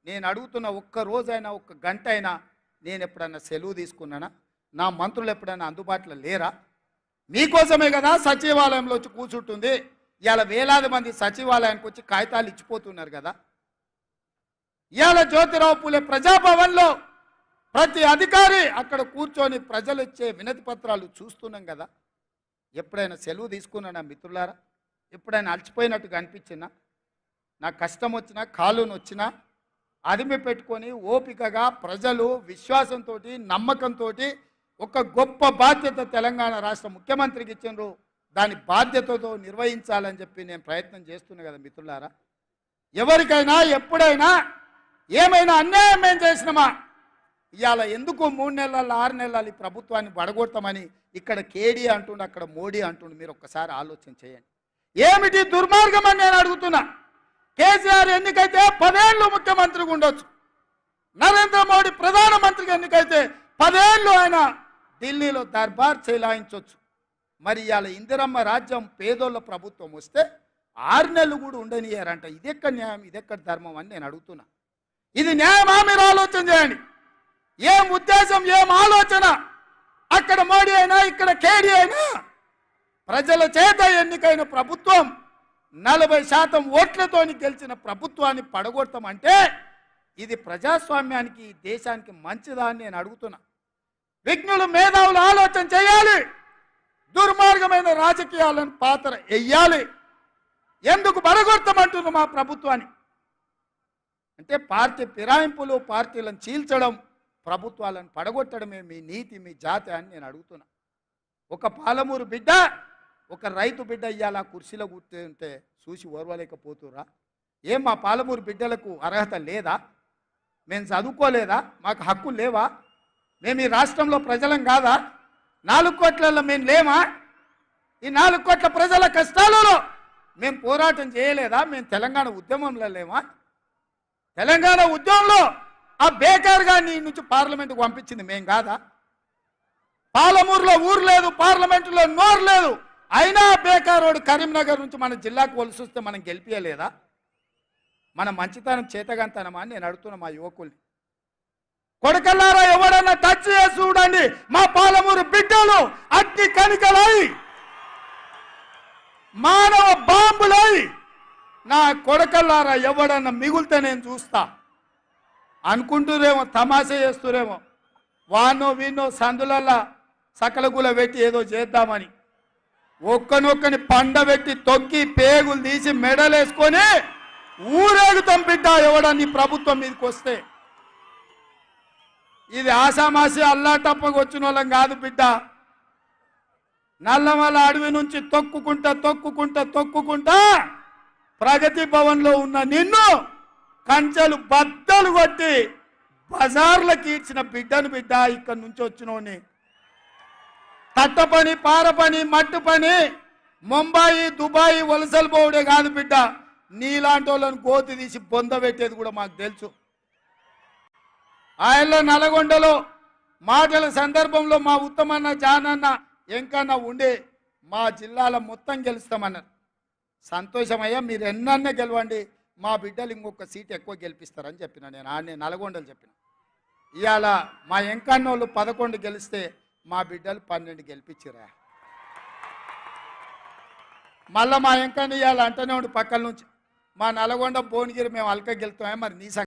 నేను అడుగుతున్న ఒక్క రోజైనా ఒక్క గంట అయినా నేను ఎప్పుడన్నా సెలవు తీసుకున్నానా? నా మంత్రులు ఎప్పుడైనా అందుబాటులో లేరా? మీకోసమే కదా సచివాలయంలో వచ్చి కూర్చుంటుంది. ఇవాళ వేలాది మంది సచివాలయానికి వచ్చి కాగితాలు ఇచ్చిపోతున్నారు కదా. ఇవాళ జ్యోతిరావు పూలే ప్రజాభవన్లో ప్రతి అధికారి అక్కడ కూర్చొని ప్రజలు ఇచ్చే వినతి పత్రాలు చూస్తున్నాం కదా. ఎప్పుడైనా సెలవు తీసుకున్నానా మిత్రులారా? ఎప్పుడైనా అలసిపోయినట్టుగా అనిపించినా, నాకు కష్టం వచ్చినా కాలును వచ్చినా అదిమి పెట్టుకొని ఓపికగా ప్రజలు విశ్వాసంతో నమ్మకంతో ఒక గొప్ప బాధ్యత తెలంగాణ రాష్ట్ర ముఖ్యమంత్రికి ఇచ్చిండ్రు, దాని బాధ్యతతో నిర్వహించాలని చెప్పి నేను ప్రయత్నం చేస్తున్నా కదా మిత్రులారా. ఎవరికైనా ఎప్పుడైనా ఏమైనా అన్యాయం ఏం చేసినామా? ఇవాళ ఎందుకు 3 నెలలు 6 నెలలు ఈ ప్రభుత్వాన్ని పడగొడతామని ఇక్కడ కేడీ అంటుండు, అక్కడ మోడీ అంటుండు. మీరు ఒక్కసారి ఆలోచన చేయండి. ఏమిటి దుర్మార్గం అని నేను అడుగుతున్నా. కేసీఆర్ ఎన్నికైతే 10 ఏళ్ళు ముఖ్యమంత్రిగా ఉండొచ్చు, నరేంద్ర మోడీ ప్రధానమంత్రిగా ఎన్నికైతే 10 ఏళ్ళు ఆయన ఢిల్లీలో దర్బార్ చెలాయించవచ్చు. మరి ఇవాళ ఇందిరమ్మ రాజ్యం పేదోళ్ళ ప్రభుత్వం వస్తే 6 నెలలు కూడా ఉండనియారంట. ఇదెక్కడ న్యాయం, ఇదెక్కడ ధర్మం అని నేను అడుగుతున్నా. ఇది న్యాయమా? మీరు ఆలోచన చేయండి. ఏం ఉద్దేశం, ఏం ఆలోచన? అక్కడ మోడీ అయినా ఇక్కడ కేడీ అయినా ప్రజల చేత ఎన్నికైన ప్రభుత్వం 40% ఓట్లతోని గెలిచిన ప్రభుత్వాన్ని పడగొడతామంటే ఇది ప్రజాస్వామ్యానికి దేశానికి మంచిదా అని నేను అడుగుతున్నా. విఘ్నులు మేధావులు ఆలోచన చేయాలి. దుర్మార్గమైన రాజకీయాలను పాత్ర వెయ్యాలి. ఎందుకు పడగొడతామంటున్నారు మా ప్రభుత్వాన్ని అంటే పార్టీ ఫిరాయింపులు, పార్టీలను చీల్చడం, ప్రభుత్వాలను పడగొట్టడమే మీ నీతి, మీ జాతి అని నేను అడుగుతున్నా. ఒక పాలమూరు బిడ్డ, ఒక రైతు బిడ్డ ఇయ్యాల కుర్చీలో కూర్చుంటే చూసి ఓర్వలేకపోతురా? ఏం మా పాలమూరు బిడ్డలకు అర్హత లేదా? మేము చదువుకోలేదా? మాకు హక్కులు లేవా? మేము ఈ రాష్ట్రంలో ప్రజలం కాదా? 4 కోట్లలో మేము లేమా? ఈ 4 కోట్ల ప్రజల కష్టాలలో మేము పోరాటం చేయలేదా? మేము తెలంగాణ ఉద్యమంలో లేమా? తెలంగాణ ఉద్యమంలో ఆ బేకార్ గారిని నుంచి పార్లమెంటుకు పంపించింది మేం కాదా? పాలమూరులో ఊరు లేదు, పార్లమెంటులో నోరు లేదు, అయినా బేకారోడు కరీంనగర్ నుంచి మన జిల్లాకు వలసి వస్తే మనం గెలిపియలేదా? మన మంచితనం చేతగంతనమా అని నేను అడుగుతున్నా మా యువకుల్ని. కొడకల్లారా, ఎవడన్నా టచ్ చేసి చూడండి, మా పాలమూరు బిడ్డలు అగ్ని కణికలై మానవ బాంబులై నా కొడకల్లారా ఎవడన్నా మిగులితే నేను చూస్తా అనుకుంటురేమో, తమాషా చేస్తురేమో. వానో వీనో సందులల్లా సకలగుల పెట్టి ఏదో చేద్దామని ఒక్కనొక్కని పండబెట్టి తొక్కి పేగులు తీసి మెడలేసుకొని ఊరేగుతాం బిడ్డ ఎవడని ప్రభుత్వం మీదకి వస్తే. ఇది ఆసామాసి అల్లాటప్పకు వచ్చిన వాళ్ళం కాదు బిడ్డ. నల్లమల అడవి నుంచి తొక్కుకుంటా ప్రగతి భవన్లో ఉన్న నిన్ను కంచెలు బద్దలు కొట్టి బజార్లకు ఈడ్చిన బిడ్డను బిడ్డ. ఇక్కడి నుంచి వచ్చినోని తట్ట పని, పార పని, మట్టు పని, ముంబాయి దుబాయి వలసలు పోవడే కాదు బిడ్డ, నీలాంటి వాళ్ళని గోతి తీసి బొంద పెట్టేది కూడా మాకు తెలుసు. ఆయనలో నల్గొండలో మాటల సందర్భంలో మా ఉత్తమన్న, జానన్న, ఎంకన్నా ఉండే మా జిల్లాలో మొత్తం గెలుస్తామన్నారు. సంతోషమయ్యా, మీరు ఎన్నన్నా గెలవండి, మా బిడ్డలు ఇంకొక సీట్ ఎక్కువ గెలిపిస్తారని చెప్పిన. నేను ఆడనే నల్గొండలు చెప్పిన. ఇవాళ మా ఎంకన్నోళ్ళు 11 గెలిస్తే మా బిడ్డలు 12 గెలిపించిరా. మళ్ళీ మా ఎంకన్న ఇవాళ అంటనే ఉండి పక్కల నుంచి మా నల్గొండ భువనగిరి మేము అల్క గెలుతామే, మరి నీ